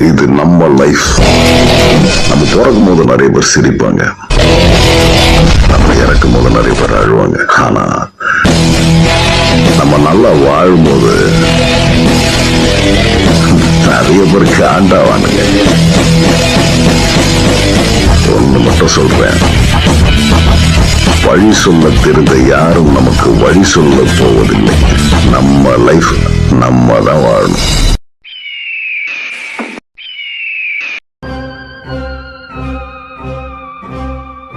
இது நம்ம லைஃப். நம்ம பிறக்கும் போது நிறைய பேர் சிரிப்பாங்க, நம்ம இறக்கும் போது நிறைய பேர் அழுவாங்க. ஆனா நம்ம நல்லா வாழும்போது நிறைய பேர் காண்டாவானுங்க. ஒண்ணு மட்டும் சொல்றேன், வழி சொல்ல தெரிந்த யாரும் நமக்கு வழி சொல்ல போவதில்லை. நம்ம லைஃப் நம்ம தான் வாழணும்.